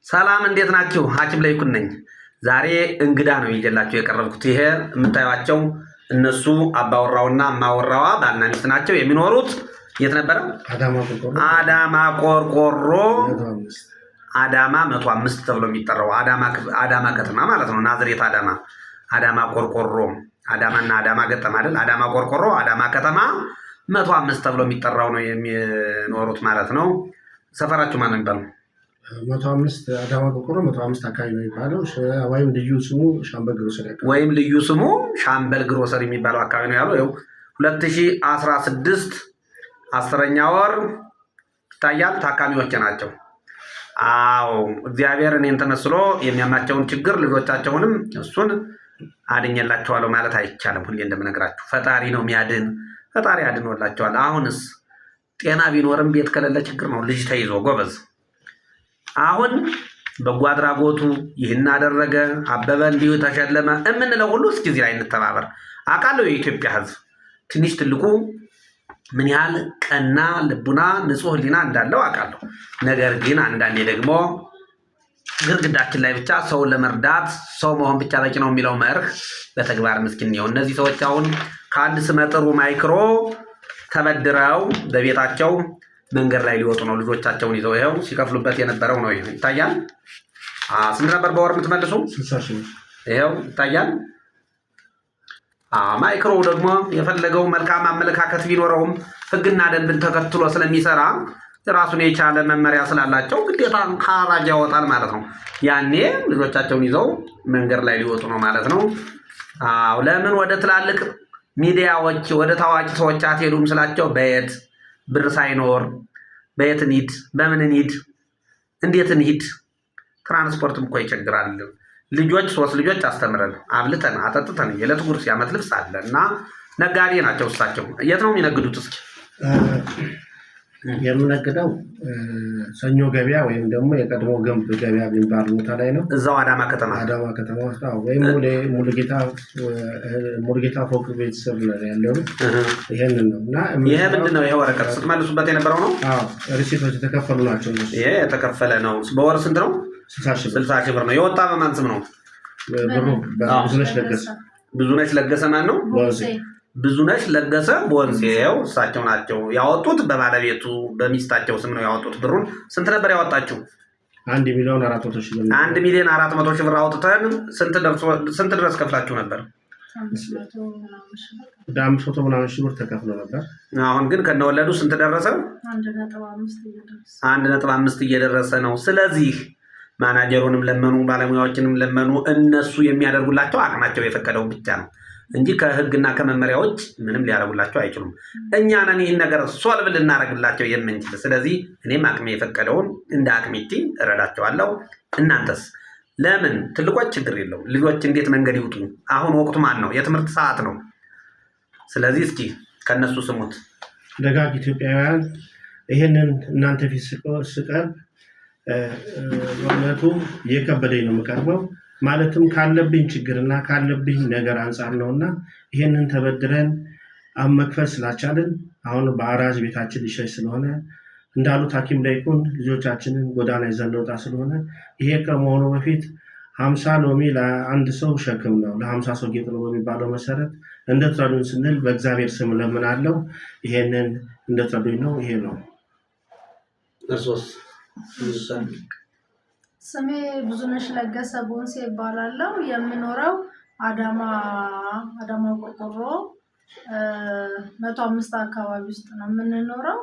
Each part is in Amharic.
ሰላም እንዴት ናችሁ? ሐኪም ለይኩን ነኝ። ዛሬ እንግዳ ነው ይዤላችሁ የቀረብኩት። ይሄ የምታዩቸው እነሱ አባወራውና እማወራዋ ባልና ሚስት ናቸው። የሚኖሩት የት ነበረ? አዳማ ቆርቆሮ አዳማ 105 ተብሎ የሚጠራው አዳማ ከተማ ማለት ነው። ናዝሬት አዳማ ቆርቆሮ አዳማና አዳማ ገጠም አይደል? አዳማ ቆርቆሮ አዳማ ከተማ 105 ተብሎ የሚጠራው ነው የሚኖሩት ማለት ነው። ሰፈራችሁ ማን ነው የሚባለው? 105 አዳማ ቆርቆሮ 105 አካባቢ ነው የሚባለው። ወይም ልዩ ስሙ ሻምበል ግሮሰሪ የሚባለው አካባቢ ነው ያለው። 2016 10ኛ ወር ይታያል። ታካሚዎች ናቸው። አዎ እግዚአብሔር እኔን ተመስሎ የሚያማቸውን ችግር ልጆቻቸውንም እሱን አድኜላቸዋለሁ ማለት አይቻልም። ሁሌ እንደምነግራችሁ ፈጣሪ ነው የሚያድን። ፈጣሪ አድኖላቸዋል። አሁንስ ጤና ቢኖርም ቤት ከሌለ ችግር ነው። ልጅ ተይዞ ጎበዝ አሁን በጎ አድራጎቱ ይህን አደረገ አበበ እንዲሁ ተሸለመ እምንለው ሁሉ እስኪ እዚህ ላይ እንተባበር። አውቃለሁ የኢትዮጵያ ሕዝብ ትንሽ ትልቁ ምን ያህል ቀና ልቡና ንጹህ ሕሊና እንዳለው አውቃለሁ። ነገር ግን አንዳንዴ ደግሞ ግርግዳችን ላይ ብቻ ሰውን ለመርዳት ሰው መሆን ብቻ በቂ ነው የሚለው መርህ በተግባር ምስኪን ነው። እነዚህ ሰዎች አሁን ከአንድ ስመጥሩ ማይክሮ ተበድረው በቤታቸው መንገድ ላይ ሊወጡ ነው። ልጆቻቸውን ይዘው ይኸው ሲከፍሉበት የነበረው ነው ይታያል። ስንት ነበር በወር የምትመልሱ? 60,000 ይኸው ይታያል። ማይክሮ ደግሞ የፈለገው መልካም አመለካከት ቢኖረውም ሕግና ደንብን ተከትሎ ስለሚሰራ ራሱን የቻለ መመሪያ ስላላቸው ግዴታ ሐራጅ ያወጣል ማለት ነው። ያኔ ልጆቻቸውን ይዘው መንገድ ላይ ሊወጡ ነው ማለት ነው። ለምን ወደ ትላልቅ ሚዲያዎች ወደ ታዋቂ ሰዎች አትሄዱም ስላቸው በየት ብር ሳይኖር በየት እንሂድ? በምን እንሂድ? እንዴት እንሂድ? ትራንስፖርትም እኮ ይቸግራል። ልጆች 3 ልጆች አስተምረን አብልተን አጠጥተን የዕለት ጉርስ የዓመት ልብስ አለ እና ነጋዴ ናቸው እሳቸው። የት ነው የሚነግዱት? እስኪ የምነግደው ሰኞ ገበያ ወይም ደግሞ የቀድሞ ግንብ ገበያ የሚባል ቦታ ላይ ነው። እዛው አዳማ ከተማ ውስጥ ወይም ሙሉጌታ ፎቅ ቤት ስር ነው ያለው። ይሄንን ነው እና ይሄ ምንድን ነው? ይሄ ወረቀት ስትመልሱበት የነበረው ነው። ሪሲቶች የተከፈሉ ናቸው። ይሄ የተከፈለ ነው። በወር ስንት ነው? 60,000 ብር ነው። የወጣ በማን ስም ነው? ብሩ ብዙነሽ ለገሰ ማን ነው? ብዙነሽ ለገሰ ቦንሴው እሳቸው ናቸው ያወጡት። በባለቤቱ በሚስታቸው ስም ነው ያወጡት። ብሩን ስንት ነበር ያወጣችሁ? 1,400,000 ብር። 1,400,000 ብር አውጥተን ስንት ድረስ ከፍላችሁ ነበር? 500 ምናምን ሺህ ብር ተከፍሎ ነበር። አሁን ግን ከነወለዱ ስንት ደረሰ? 1.5 እየደረሰ ነው። ስለዚህ ማናጀሩንም ለመኑ ባለሙያዎችንም ለመኑ። እነሱ የሚያደርጉላቸው አቅማቸው የፈቀደው ብቻ ነው እንጂ ከህግና ከመመሪያዎች ምንም ሊያደርጉላቸው አይችሉም። እኛ ነን ይህን ነገር ሶልቭ ልናደርግላቸው የምንችል። ስለዚህ እኔም አቅሜ የፈቀደውን እንደ አቅሜቲ እረዳቸዋለሁ። እናንተስ? ለምን ትልቆች ችግር የለው። ልጆች እንዴት መንገድ ይውጡ? አሁን ወቅቱ ማን ነው? የትምህርት ሰዓት ነው። ስለዚህ እስኪ ከነሱ ስሙት። ደጋግ ኢትዮጵያውያን ይህንን እናንተ ፊት ስቀርብ እውነቱ እየከበደኝ ነው የምቀርበው። ማለትም ካለብኝ ችግርና ካለብኝ ነገር አንጻር ነውና ይሄንን ተበድረን መክፈል ስላቻልን አሁን በአራጅ ቤታችን ሊሸሽ ስለሆነ እንዳሉት ሐኪም ለይኩን ልጆቻችንን ጎዳና ይዘን ልንወጣ ስለሆነ ይሄ ከመሆኑ በፊት 50 ሎሚ ለአንድ ሰው ሸክም ነው፣ ለ50 ሰው ጌጥ ነው በሚባለው መሰረት እንደትረዱን ስንል በእግዚአብሔር ስም ለምናለው። ይሄንን እንደትረዱኝ ነው። ይሄ ነው። እርሶስ? ስሜ ብዙነሽ ለገሰ ቦንሴ ይባላለሁ። የምኖረው አዳማ ቆርቆሮ 105 አካባቢ ውስጥ ነው የምንኖረው።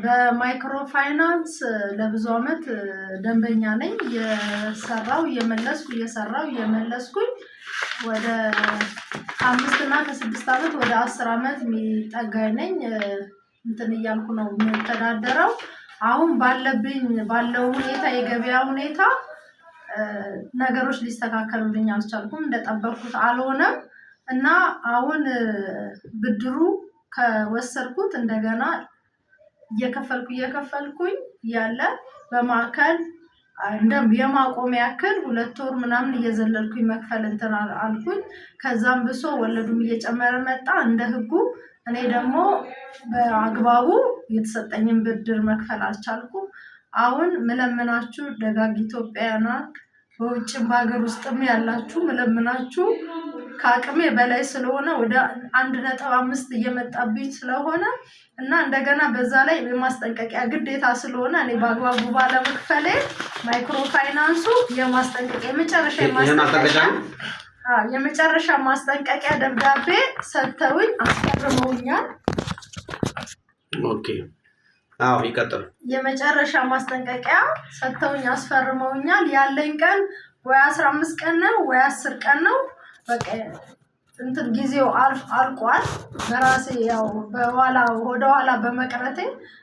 በማይክሮ ፋይናንስ ለብዙ ዓመት ደንበኛ ነኝ። እየመለስኩኝ ወደ 5 እና ከ6 ዓመት ወደ 10 ዓመት የሚጠጋኝ ነኝ። እንትን እያልኩ ነው የምተዳደረው። አሁን ባለው ሁኔታ የገበያ ሁኔታ ነገሮች ሊስተካከሉልኝ አልቻልኩም። እንደጠበቅኩት አልሆነም እና አሁን ብድሩ ከወሰድኩት እንደገና እየከፈልኩኝ ያለ በማዕከል የማቆሚያ ያክል 2 ወር ምናምን እየዘለልኩኝ መክፈል እንትን አልኩኝ። ከዛም ብሶ ወለዱም እየጨመረ መጣ እንደ ህጉ። እኔ ደግሞ በአግባቡ የተሰጠኝን ብድር መክፈል አልቻልኩም። አሁን ምለምናችሁ ደጋግ ኢትዮጵያውያን በውጭም በሀገር ውስጥም ያላችሁ ምለምናችሁ ከአቅሜ በላይ ስለሆነ ወደ 1.5 እየመጣብኝ ስለሆነ እና እንደገና በዛ ላይ የማስጠንቀቂያ ግዴታ ስለሆነ እኔ በአግባቡ ባለመክፈሌ ማይክሮ ፋይናንሱ የመጨረሻ ማስጠንቀቂያ ደብዳቤ ሰጥተውኝ አስፈርመውኛል። ኦኬ አዎ ይቀጥል። የመጨረሻ ማስጠንቀቂያ ሰጥተውኝ አስፈርመውኛል። ያለኝ ቀን ወይ 15 ቀን ነው ወይ 10 ቀን ነው። በቃ እንትን ጊዜው አልቋል በራሴ ያው ወደ ኋላ በመቅረቴ።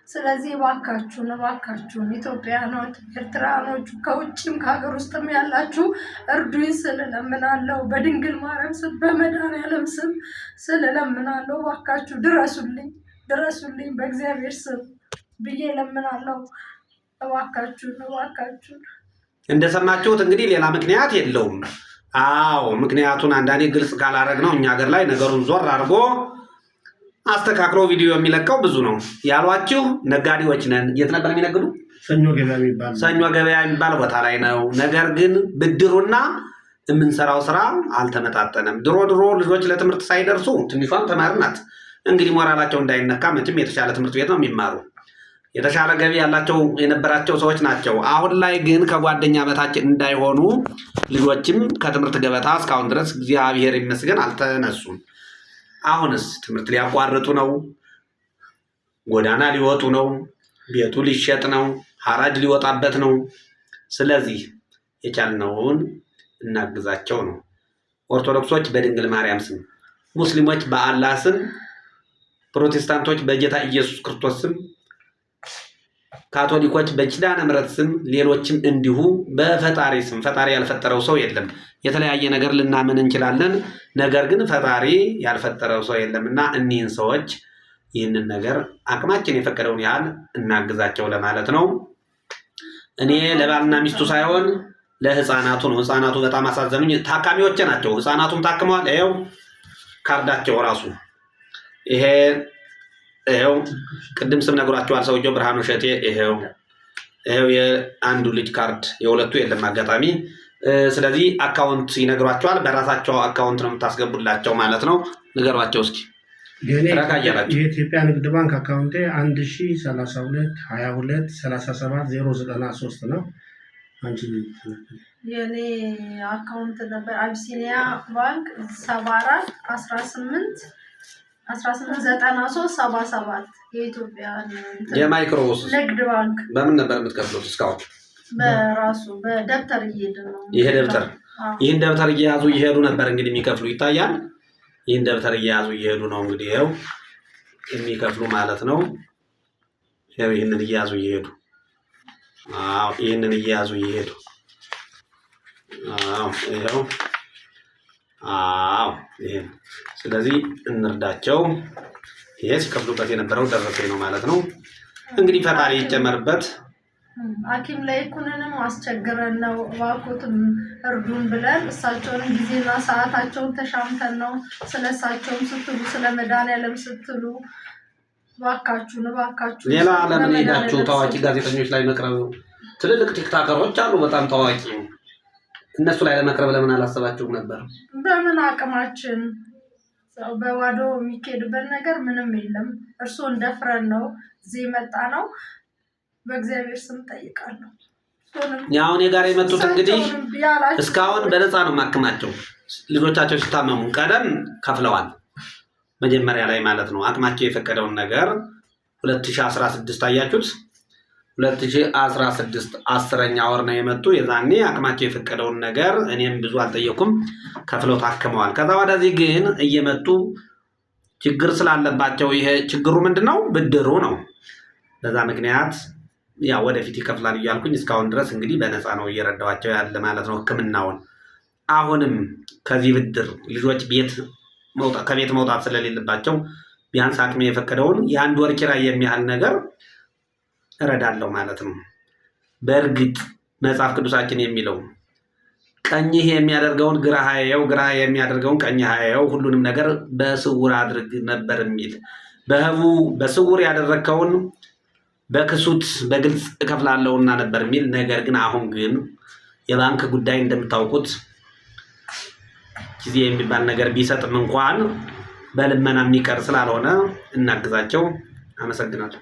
ስለዚህ እባካችሁን ኢትዮጵያኖች፣ ኤርትራኖች ከውጭም ከሀገር ውስጥም ያላችሁ እርዱኝ ስል እለምናለሁ። በድንግል ማርያም ስም በመድኃኒዓለም ስም ስል እለምናለሁ። እባካችሁ ድረሱልኝ በእግዚአብሔር ስም ብዬ እለምናለሁ። እባካችሁን። እንደሰማችሁት እንግዲህ ሌላ ምክንያት የለውም። አዎ ምክንያቱን አንዳንዴ ግልጽ ካላረግ ነው እኛ ሀገር ላይ ነገሩን ዞር አድርጎ አስተካክሎ ቪዲዮ የሚለቀው ብዙ ነው ያሏችሁ ነጋዴዎች ነን። የት ነበር የሚነግዱ? ሰኞ ገበያ የሚባል ቦታ ላይ ነው። ነገር ግን ብድሩና የምንሰራው ስራ አልተመጣጠነም። ድሮ ልጆች ለትምህርት ሳይደርሱ ትንሿን ተማሪ ናት እንግዲህ ሞራላቸው እንዳይነካ መቼም የተሻለ ትምህርት ቤት ነው የሚማሩ የተሻለ ገቢ ያላቸው የነበራቸው ሰዎች ናቸው። አሁን ላይ ግን ከጓደኛ በታች እንዳይሆኑ ልጆችም ከትምህርት ገበታ እስካሁን ድረስ እግዚአብሔር ይመስገን አልተነሱም። አሁንስ ትምህርት ሊያቋርጡ ነው፣ ጎዳና ሊወጡ ነው፣ ቤቱ ሊሸጥ ነው፣ ሐራጅ ሊወጣበት ነው። ስለዚህ የቻልነውን እናግዛቸው ነው። ኦርቶዶክሶች በድንግል ማርያም ስም፣ ሙስሊሞች በአላህ ስም፣ ፕሮቴስታንቶች በጌታ ኢየሱስ ክርስቶስ ስም፣ ካቶሊኮች በኪዳነ ምሕረት ስም፣ ሌሎችም እንዲሁ በፈጣሪ ስም። ፈጣሪ ያልፈጠረው ሰው የለም። የተለያየ ነገር ልናምን እንችላለን፣ ነገር ግን ፈጣሪ ያልፈጠረው ሰው የለምና እኒህን ሰዎች ይህንን ነገር አቅማችን የፈቀደውን ያህል እናግዛቸው ለማለት ነው። እኔ ለባልና ሚስቱ ሳይሆን ለህፃናቱ ነው። ህፃናቱ በጣም አሳዘኑኝ። ታካሚዎች ናቸው። ህፃናቱም ታክመዋል። ይኸው ካርዳቸው ራሱ ይሄው ቅድም ስም ነግሯቸዋል ሰውየው ብርሃኑ ሸቴ። ይሄው የአንዱ ልጅ ካርድ የሁለቱ የለም አጋጣሚ። ስለዚህ አካውንት ይነግሯቸዋል። በራሳቸው አካውንት ነው የምታስገቡላቸው ማለት ነው። ንገሯቸው እስኪ። የኢትዮጵያ ንግድ ባንክ አካውንቴ 10322237 093 ነው። አንቺ የኔ አካውንት ነበር አቢሲኒያ ባንክ 7418 189377 የኢትዮጵያ የማይክሮ ንግድ ባንክ። በምን ነበር የምትከፍሉት እስካሁን? በራሱ በደብተር እየሄድን ነው። ይህን ደብተር እየያዙ እየሄዱ ነበር እንግዲህ የሚከፍሉ ይታያል። ይህን ደብተር እየያዙ እየሄዱ ነው እንግዲህ ይኸው የሚከፍሉ ማለት ነው። ይኸው ይህንን እየያዙ እየሄዱ ይህንን እየያዙ እየሄዱ ይኸው ይሄን። ስለዚህ እንርዳቸው። ይሄ ሲከፍሉበት የነበረው ደረሰኝ ነው ማለት ነው። እንግዲህ ፈጣሪ ይጨመርበት። ሐኪም ላይ ኩንንም አስቸግረን ነው እባክዎትም እርዱን ብለን እሳቸውንም ጊዜና ሰዓታቸውን ተሻምተን ነው ስለሳቸውም ስትሉ ስለ መድኃኒዓለም ስትሉ እባካችሁ ሌላ ለምን ሄዳችሁ ታዋቂ ጋዜጠኞች ላይ መቅረብ? ትልልቅ ቲክታከሮች አሉ በጣም ታዋቂ፣ እነሱ ላይ ለመቅረብ ለምን አላሰባችሁም ነበር? በምን አቅማችን በዋዶ የሚኬድበት ነገር ምንም የለም። እርስዎን ደፍረን ነው እዚህ መጣ ነው። በእግዚአብሔር ስም ጠይቃለሁ። ያው እኔ ጋር የመጡት እንግዲህ እስካሁን በነፃ ነው ማክማቸው። ልጆቻቸው ሲታመሙ ቀደም ከፍለዋል መጀመሪያ ላይ ማለት ነው። አቅማቸው የፈቀደውን ነገር 2016 አያችሁት። 2016 10ኛ ወር ነው የመጡ። የዛኔ አቅማቸው የፈቀደውን ነገር እኔም ብዙ አልጠየኩም፣ ከፍለው ታክመዋል። ከዛ ወደዚህ ግን እየመጡ ችግር ስላለባቸው ይሄ ችግሩ ምንድነው? ብድሩ ነው። በዛ ምክንያት ያው ወደፊት ይከፍላል እያልኩኝ እስካሁን ድረስ እንግዲህ በነፃ ነው እየረዳዋቸው ያለ ማለት ነው ሕክምናውን። አሁንም ከዚህ ብድር ልጆች ከቤት መውጣት ስለሌለባቸው ቢያንስ አቅሜ የፈቀደውን የአንድ ወር ኪራይ የሚያህል ነገር እረዳለሁ ማለት ነው። በእርግጥ መጽሐፍ ቅዱሳችን የሚለው ቀኝህ የሚያደርገውን ግራህ አየው፣ ግራህ የሚያደርገውን ቀኝህ አየው፣ ሁሉንም ነገር በስውር አድርግ ነበር የሚል። በስውር ያደረግከውን በክሱት በግልጽ እከፍላለሁና ነበር የሚል ነገር ግን አሁን ግን የባንክ ጉዳይ እንደምታውቁት ጊዜ የሚባል ነገር ቢሰጥም እንኳን በልመና የሚቀር ስላልሆነ እናግዛቸው። አመሰግናለሁ።